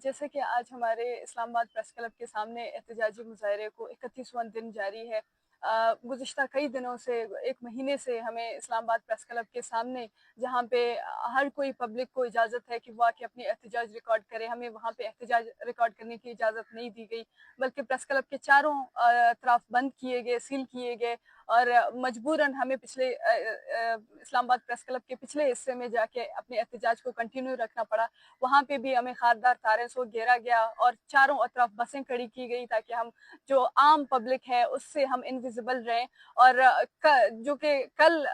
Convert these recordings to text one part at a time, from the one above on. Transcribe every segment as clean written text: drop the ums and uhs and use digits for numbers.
جیسے کہ آج ہمارے اسلام آباد پریس کلب کے سامنے احتجاجی مظاہرے کو 31واں دن جاری ہے۔ گزشتہ کئی دنوں سے، ایک مہینے سے ہمیں اسلام آباد پریس کلب کے سامنے، جہاں پہ ہر کوئی پبلک کو اجازت ہے کہ وہ آ کے اپنی احتجاج ریکارڈ کرے، ہمیں وہاں پہ احتجاج ریکارڈ کرنے کی اجازت نہیں دی گئی، بلکہ پریس کلب کے چاروں اطراف بند کیے گئے، سیل کیے گئے، اور مجبوراً ہمیں اسلام آباد پریس کلب کے پچھلے حصے میں جا کے اپنے احتجاج کو کنٹینیو رکھنا پڑا۔ وہاں پہ بھی ہمیں خاردار تارے سے گھیرا گیا اور چاروں اطراف بسیں کھڑی کی گئی تاکہ ہم جو عام پبلک ہے اس سے ہم انویزیبل رہیں۔ اور جو کہ کل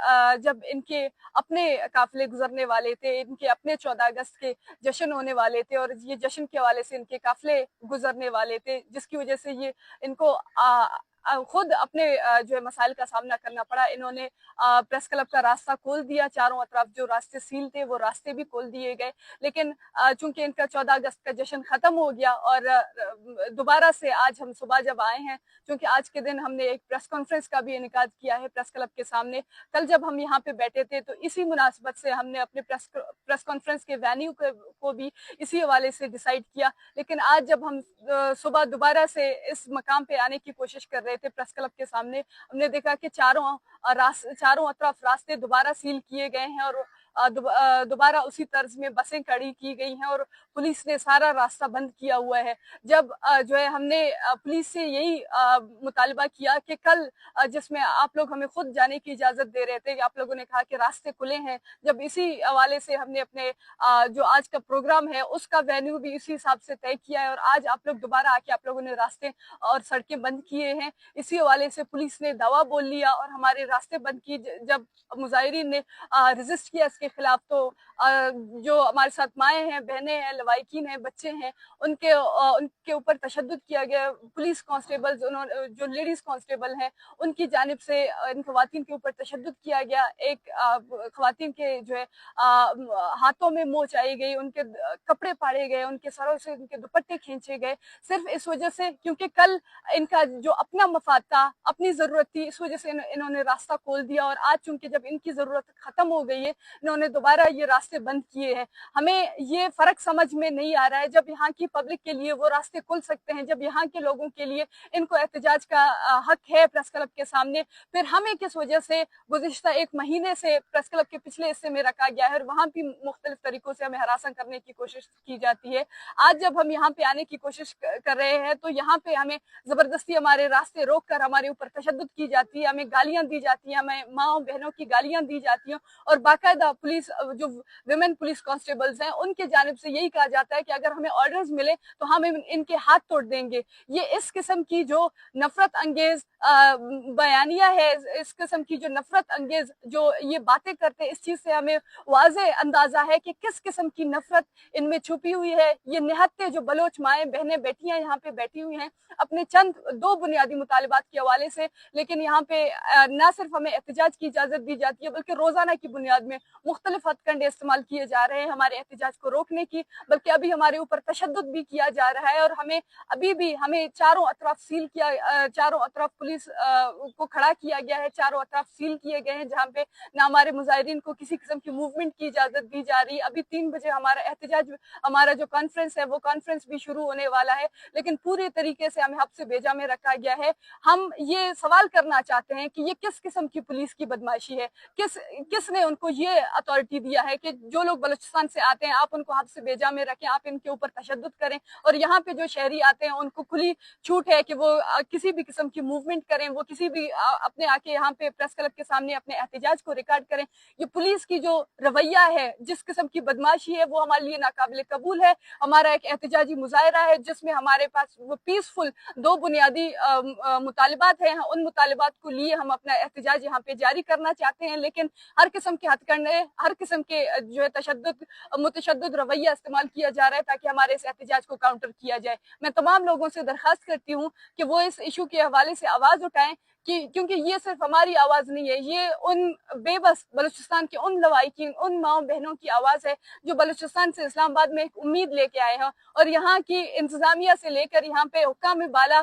جب ان کے اپنے قافلے گزرنے والے تھے، ان کے اپنے 14 اگست کے جشن ہونے والے تھے، اور یہ جشن کے حوالے سے ان کے قافلے گزرنے والے تھے، جس کی وجہ سے یہ ان کو خود اپنے جو ہے مسائل کا سامنا کرنا پڑا۔ انہوں نے پریس کلب کا راستہ کھول دیا، چاروں اطراف جو راستے سیل تھے وہ راستے بھی کھول دیے گئے، لیکن چونکہ ان کا 14 اگست کا جشن ختم ہو گیا اور دوبارہ سے آج ہم صبح جب آئے ہیں، چونکہ آج کے دن ہم نے ایک پریس کانفرنس کا بھی انعقاد کیا ہے پریس کلب کے سامنے۔ کل جب ہم یہاں پہ بیٹھے تھے تو اسی مناسبت سے ہم نے اپنے پریس کانفرنس کے وینیو کو بھی اسی حوالے سے ڈیسائیڈ کیا، لیکن آج جب ہم صبح دوبارہ سے اس مقام پہ آنے کی کوشش کر رہے تھے پریس کلب کے سامنے، ہم نے دیکھا کہ چاروں اطراف راستے دوبارہ سیل کیے گئے ہیں، اور دوبارہ اسی طرز میں بسیں کھڑی کی گئی ہیں اور پولیس نے سارا راستہ بند کیا ہوا ہے۔ جب جو ہے ہم نے پولیس سے یہی مطالبہ کیا کہ کل جس میں آپ لوگ ہمیں خود جانے کی اجازت دے رہے تھے، آپ لوگوں نے کہا کہ راستے کھلے ہیں، جب اسی حوالے سے ہم نے اپنے جو آج کا پروگرام ہے اس کا وینیو بھی اسی حساب سے طے کیا ہے، اور آج آپ لوگ دوبارہ آ کے آپ لوگوں نے راستے اور سڑکیں بند کیے ہیں۔ اسی حوالے سے پولیس نے دعویٰ بول لیا اور ہمارے راستے بند کی۔ جب مظاہرین نے ریزسٹ کیا اس کے خلاف، تو جو ہمارے ساتھ مائیں ہیں، بہنیں ہیں، لوائقین ہیں، بچے ہیں، ان کے اوپر تشدد کیا گیا۔ پولیس کانسٹیبل جو لیڈیز کانسٹیبل ہیں ان کی جانب سے ان خواتین کے اوپر تشدد کیا گیا۔ ایک خواتین کے جو ہے ہاتھوں میں موچ آئی گئی، ان کے کپڑے پاڑے گئے، ان کے سروں سے ان کے دوپٹے کھینچے گئے، صرف اس وجہ سے کیونکہ کل ان کا جو اپنا مفاد تھا، اپنی ضرورت تھی، اس وجہ سے انہوں نے راستہ کھول دیا، اور آج چونکہ جب ان کی ضرورت ختم ہو گئی ہے، انہوں نے دوبارہ یہ راستے بند کیے ہیں۔ ہمیں یہ فرق سمجھ میں نہیں آ رہا ہے، جب یہاں کی پبلک کے لیے وہ راستے کھل سکتے ہیں، جب یہاں کے لوگوں کے لیے ان کو احتجاج کا حق ہے پریس کلب کے سامنے، پھر ہمیں کس وجہ سے گزشتہ ایک مہینے سے پریس کلب کے پچھلے حصے میں رکھا گیا ہے اور وہاں بھی مختلف طریقوں سے ہمیں ہراساں کرنے کی کوشش کی جاتی ہے۔ آج جب ہم یہاں پہ آنے کی کوشش کر رہے ہیں تو یہاں پہ ہمیں زبردستی ہمارے راستے روک کر ہمارے اوپر تشدد کی جاتی ہے، ہمیں گالیاں دی جاتی ہیں، ہمیں ماں بہنوں کی گالیاں دی جاتی ہیں، اور باقاعدہ پولیس جو ویمن پولیس کانسٹیبلز ہیں ان کے جانب سے یہی کہا جاتا ہے کہ اگر ہمیں آرڈرز ملے تو ہم ان کے ہاتھ توڑ دیں گے۔ یہ اس قسم کی جو نفرت انگیز بیانیہ ہے، اس قسم کی جو نفرت انگیز جو یہ باتیں کرتے ہیں، اس چیز سے ہمیں واضح اندازہ ہے کہ کس قسم کی نفرت ان میں چھپی ہوئی ہے۔ یہ نہتے جو بلوچ مائیں بہنیں بیٹیاں یہاں پہ بیٹھی ہوئی ہیں اپنے دو بنیادی مطالبات کے حوالے سے، لیکن یہاں پہ نہ صرف ہمیں احتجاج کی اجازت دی جاتی ہے بلکہ روزانہ کی بنیاد میں مختلف ہتھ کنڈے استعمال کیے جا رہے ہیں ہمارے احتجاج کو روکنے کی، بلکہ ابھی ہمارے اوپر تشدد بھی کیا جا رہا ہے، اور ہمیں چاروں اطراف سیل کیا، چاروں اطراف پولیس کو کھڑا کیا گیا ہے، چاروں اطراف سیل کیے گئے ہیں، جہاں پہ نہ ہمارے مظاہرین کو کسی قسم کی موومنٹ کی اجازت دی جا رہی۔ ابھی 3 بجے ہمارا جو کانفرنس ہے وہ کانفرنس بھی شروع ہونے والا ہے، لیکن پورے طریقے سے ہمیں حبس بھیجا میں رکھا گیا ہے۔ ہم یہ سوال کرنا چاہتے ہیں کہ یہ کس قسم کی پولیس کی بدماشی ہے، کس نے ان کو یہ اتھارٹی دیا ہے کہ جو لوگ بلوچستان سے آتے ہیں آپ ان کو حبس بھیجا میں رکھیں، آپ ان کے اوپر تشدد کریں، اور یہاں پہ جو شہری آتے ہیں ان کو کھلی چھوٹ ہے کہ وہ کسی بھی قسم کی موومنٹ کریں، وہ کسی بھی اپنے آ کے یہاں پہ پریس کلب کے سامنے اپنے احتجاج کو ریکارڈ کریں۔ یہ پولیس کی جو رویہ ہے، جس قسم کی بدماشی ہے، وہ ہمارے لیے ناقابل قبول ہے۔ ہمارا ایک احتجاجی مظاہرہ ہے جس میں ہمارے پاس وہ پیسفل 2 بنیادی مطالبات ہیں، ان مطالبات کو لیے ہم اپنا احتجاج یہاں پہ جاری کرنا چاہتے ہیں، لیکن ہر قسم کے ہتھ کنڈے، ہر قسم کے جو ہے متشدد رویہ استعمال کیا جا رہا ہے تاکہ ہمارے اس احتجاج کو کاؤنٹر کیا جائے۔ میں تمام لوگوں سے درخواست کرتی ہوں کہ وہ اس ایشو کے حوالے سے آواز اٹھائیں، کیونکہ یہ صرف ہماری آواز نہیں ہے، یہ ان بے بس بلوچستان کے ان لوائقین، ان ماؤں بہنوں کی آواز ہے جو بلوچستان سے اسلام آباد میں ایک امید لے کے آئے ہیں، اور یہاں کی انتظامیہ سے لے کر یہاں پہ حکام بالا